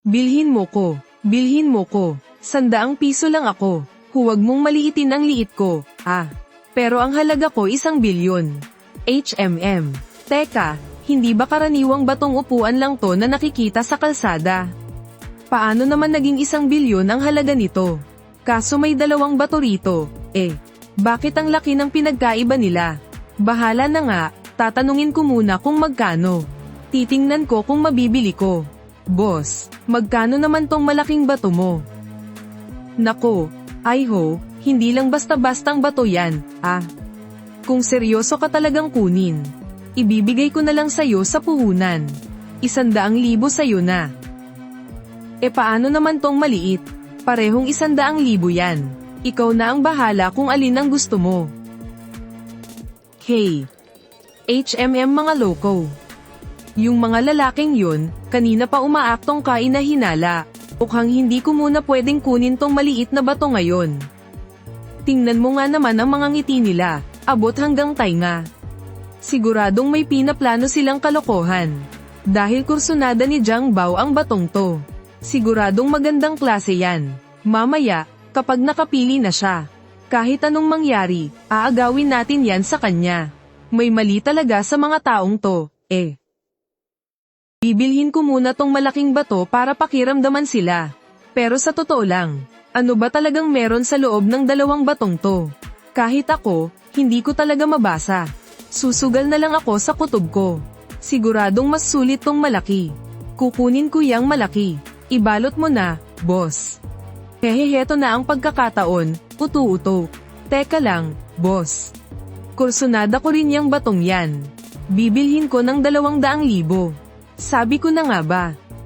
Bilhin mo ko. Bilhin mo ko. 100 piso lang ako. Huwag mong maliitin ang liit ko, Pero ang halaga ko 1 bilyon. HMM. Teka, hindi ba karaniwang batong upuan lang to na nakikita sa kalsada? Paano naman naging 1 bilyon ang halaga nito? Kaso may 2 bato rito, Bakit ang laki ng pinagkaiba nila? Bahala na nga, tatanungin ko muna kung magkano. Titingnan ko kung mabibili ko. Boss, magkano naman tong malaking bato mo? Nako, hindi lang basta-bastang bato yan, Kung seryoso ka talagang kunin, ibibigay ko na lang sa'yo sa puhunan. 100,000 sa'yo na. Paano naman tong maliit? Parehong 100,000 yan. Ikaw na ang bahala kung alin ang gusto mo. Hey! HMM mga loko. Yung mga lalaking yun, kanina pa umaaktong kain na hinala. Mukhang hindi ko muna pwedeng kunin tong maliit na bato ngayon. Tingnan mo nga naman ang mga ngiti nila, abot hanggang tainga. Siguradong may pinaplano silang kalokohan. Dahil kursunada ni Jiang Bao ang batong to. Siguradong magandang klase yan. Mamaya, kapag nakapili na siya, kahit anong mangyari, aagawin natin yan sa kanya. May mali talaga sa mga taong to, Bibilhin ko muna tong malaking bato para pakiramdaman sila. Pero sa totoo lang, ano ba talagang meron sa loob ng 2 batong to? Kahit ako, hindi ko talaga mabasa. Susugal na lang ako sa kutob ko. Siguradong mas sulit tong malaki. Kukunin ko yang malaki. Ibalot mo na, boss. Heto na ang pagkakataon, utu-uto. Teka lang, boss. Kursunada ko rin yang batong yan. Bibilhin ko ng 200,000. Sabi ko na nga ba,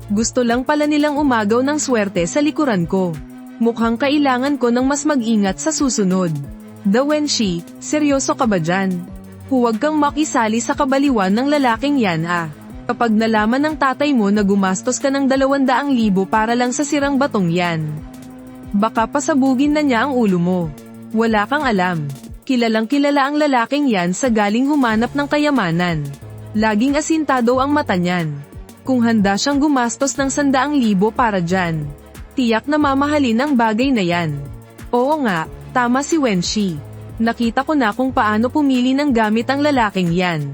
gusto lang pala nilang umagaw ng swerte sa likuran ko. Mukhang kailangan ko ng mas mag-ingat sa susunod. Da Wenshi, seryoso ka ba dyan? Huwag kang makisali sa kabaliwan ng lalaking yan Kapag nalaman ng tatay mo na gumastos ka ng 200,000 para lang sa sirang batong yan, baka pasabugin na niya ang ulo mo. Wala kang alam. Kilalang kilala ang lalaking yan sa galing humanap ng kayamanan. Laging asintado ang mata niyan. Kung handa siyang gumastos ng 100,000 para dyan, tiyak na mamahalin ang bagay na yan. Oo nga, tama si Wenshi. Nakita ko na kung paano pumili ng gamit ang lalaking yan.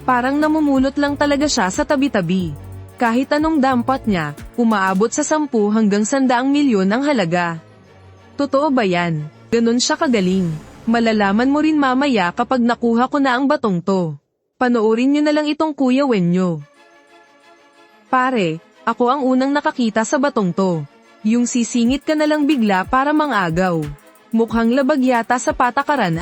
Parang namumulot lang talaga siya sa tabi-tabi. Kahit anong dampot niya, umaabot sa 10 hanggang 100 milyon ang halaga. Totoo ba yan? Ganon siya kagaling. Malalaman mo rin mamaya kapag nakuha ko na ang batong to. Panoorin nyo na lang itong Kuya Wenyo. Pare, ako ang unang nakakita sa batong to. Yung sisingit ka na lang bigla para mangagaw. Mukhang labag yata sa patakaran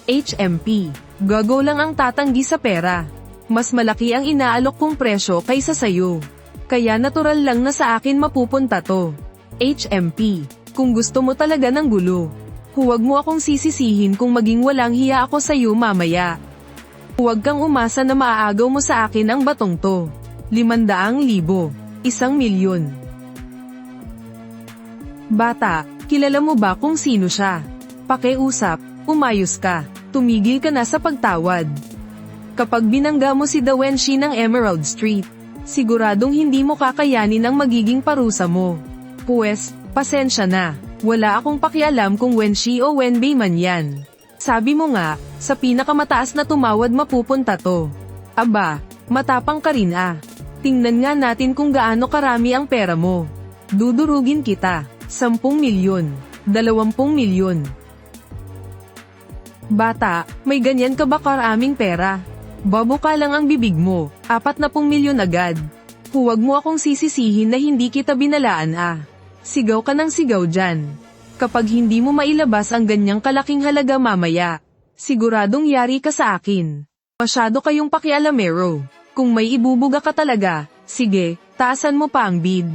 HMP, gago lang ang tatanggi sa pera. Mas malaki ang inaalok kong presyo kaysa sayo. Kaya natural lang na sa akin mapupunta to. HMP, kung gusto mo talaga ng gulo, huwag mo akong sisisihin kung maging walang hiya ako sayo mamaya. Huwag kang umasa na maaagaw mo sa akin ang batong to. 500,000, 1 milyon. Bata, kilala mo ba kung sino siya? Pakiusap, umayos ka, tumigil ka na sa pagtawad. Kapag binangga mo si Da Wenshi ng Emerald Street, siguradong hindi mo kakayanin ang magiging parusa mo. Pues, pasensya na, wala akong pakialam kung Wenshi o Wenbei man yan. Sabi mo nga, sa pinakamataas na tumawad mapupunta to. Aba, matapang ka rin Tingnan nga natin kung gaano karami ang pera mo. Dudurugin kita, 10 milyon, 20 milyon. Bata, may ganyan ka ba karaming pera? Babo ka lang ang bibig mo, 40 milyon agad. Huwag mo akong sisisihin na hindi kita binalaan Sigaw ka ng sigaw dyan. Kapag hindi mo mailabas ang ganyang kalaking halaga mamaya, siguradong yari ka sa akin. Masyado kayong pakialamero. Kung may ibubuga ka talaga, sige, taasan mo pa ang bid.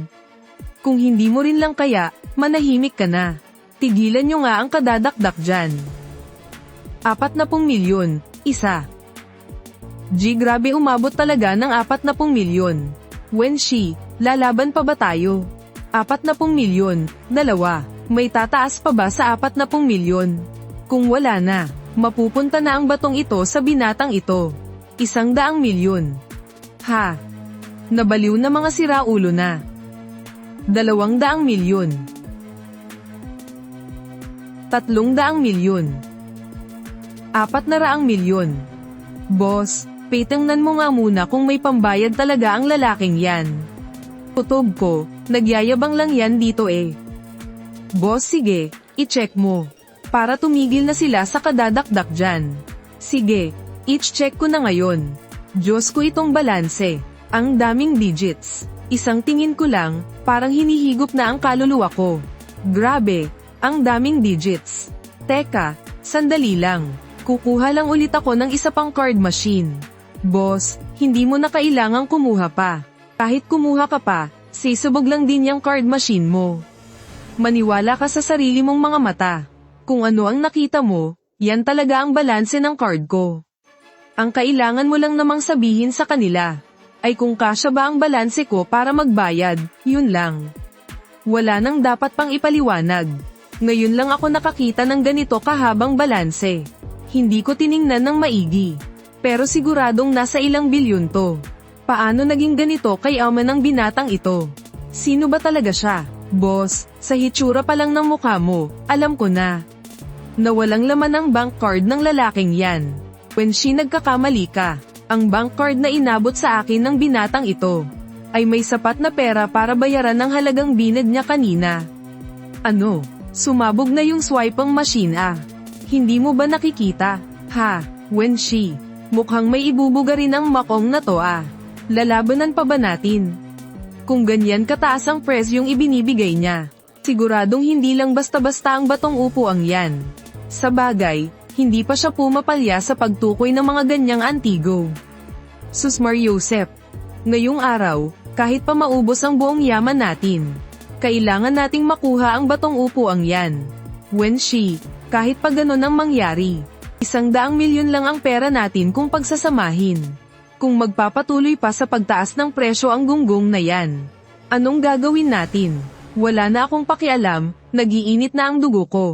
Kung hindi mo rin lang kaya, manahimik ka na. Tigilan nyo nga ang kadadakdak dyan. 40 milyon, 1. Grabe umabot talaga ng 40 milyon. Wenshi, lalaban pa ba tayo? 40 milyon, 2. May tataas pa ba sa 40 milyon? Kung wala na, mapupunta na ang batong ito sa binatang ito. 100 milyon. Ha? Nabaliw na mga siraulo na. 200 milyon. 300 milyon. 400 milyon. Boss, tingnan mo nga muna kung may pambayad talaga ang lalaking yan. Kutob ko, nagyayabang lang yan dito eh. Boss sige, i-check mo. Para tumigil na sila sa kadadakdak dyan. Sige, i-check ko na ngayon. Diyos ko itong balanse. Ang daming digits. Isang tingin ko lang, parang hinihigop na ang kaluluwa ko. Grabe, ang daming digits. Teka, sandali lang. Kukuha lang ulit ako ng isa pang card machine. Boss, hindi mo na kailangang kumuha pa. Kahit kumuha ka pa, sisubog lang din yung card machine mo. Maniwala ka sa sarili mong mga mata. Kung ano ang nakita mo, yan talaga ang balanse ng card ko. Ang kailangan mo lang namang sabihin sa kanila ay kung kasya ba ang balanse ko para magbayad, yun lang. Wala nang dapat pang ipaliwanag. Ngayon lang ako nakakita ng ganito kahabang balanse. Hindi ko tiningnan ng maigi. Pero siguradong nasa ilang bilyon to. Paano naging ganito kay ama ng binatang ito? Sino ba talaga siya? Boss, sa hitsura pa lang ng mukha mo, alam ko na. Nawalang laman ang bank card ng lalaking yan. When she nagkakamali ka. Ang bank card na inabot sa akin ng binatang ito ay may sapat na pera para bayaran ng halagang binad niya kanina. Ano? Sumabog na yung swiping machine ah. Hindi mo ba nakikita? Ha? When she? Mukhang may ibubuga rin ang makong na to ah. Lalabanan pa ba natin? Kung ganyan kataas ang presyong ibinibigay niya, siguradong hindi lang basta-basta ang batong upuang yan. Sa bagay, hindi pa siya pumapalya sa pagtukoy ng mga ganyang antigo. Susmar Yosef. Ngayong araw, kahit pa maubos ang buong yaman natin, kailangan nating makuha ang batong upuang yan. When she, kahit pa ganun ang mangyari, 100 milyon lang ang pera natin kung pagsasamahin. Kung magpapatuloy pa sa pagtaas ng presyo ang gunggong na yan, anong gagawin natin? Wala na akong pakialam, nagiinit na ang dugo ko.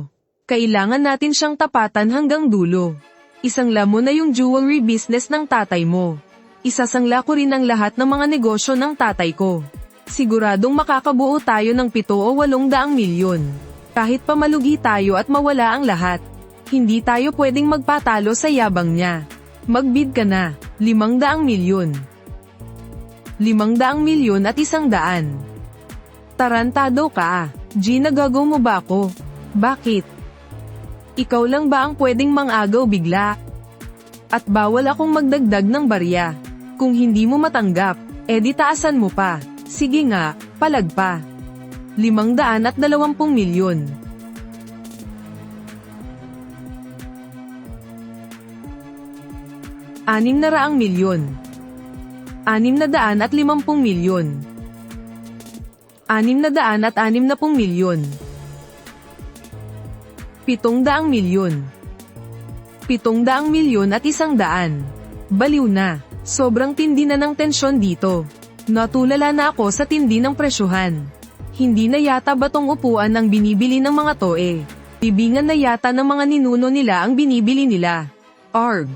Kailangan natin siyang tapatan hanggang dulo. Isangla mo na yung jewelry business ng tatay mo. Isasangla ko rin ang lahat ng mga negosyo ng tatay ko. Siguradong makakabuo tayo ng 7 o 800 milyon. Kahit pa malugi tayo at mawala ang lahat. Hindi tayo pwedeng magpatalo sa yabang niya. Magbid ka na, 500 milyon. 500 milyon at 100. Tarantado ka ah. G, nagago mo ba ako? Bakit? Ikaw lang ba ang pwedeng mangagaw bigla? At bawal akong magdagdag ng barya. Kung hindi mo matanggap, edi taasan mo pa. Sige nga, palag pa. 520 milyon. 600 milyon. 650 milyon. 660 milyon. 700 milyon. 700 milyon at 100. Baliw na. Sobrang tindi na ng tensyon dito. Natulala na ako sa tindi ng presyuhan. Hindi na yata batong upuan ang binibili ng mga to eh. Bibingan na yata ng mga ninuno nila ang binibili nila. Arg.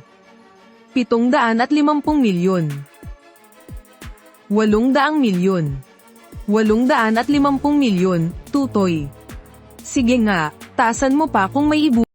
750 milyon. 800 milyon. 850 milyon, tutoy. Sige nga, taasan mo pa kung may ibu.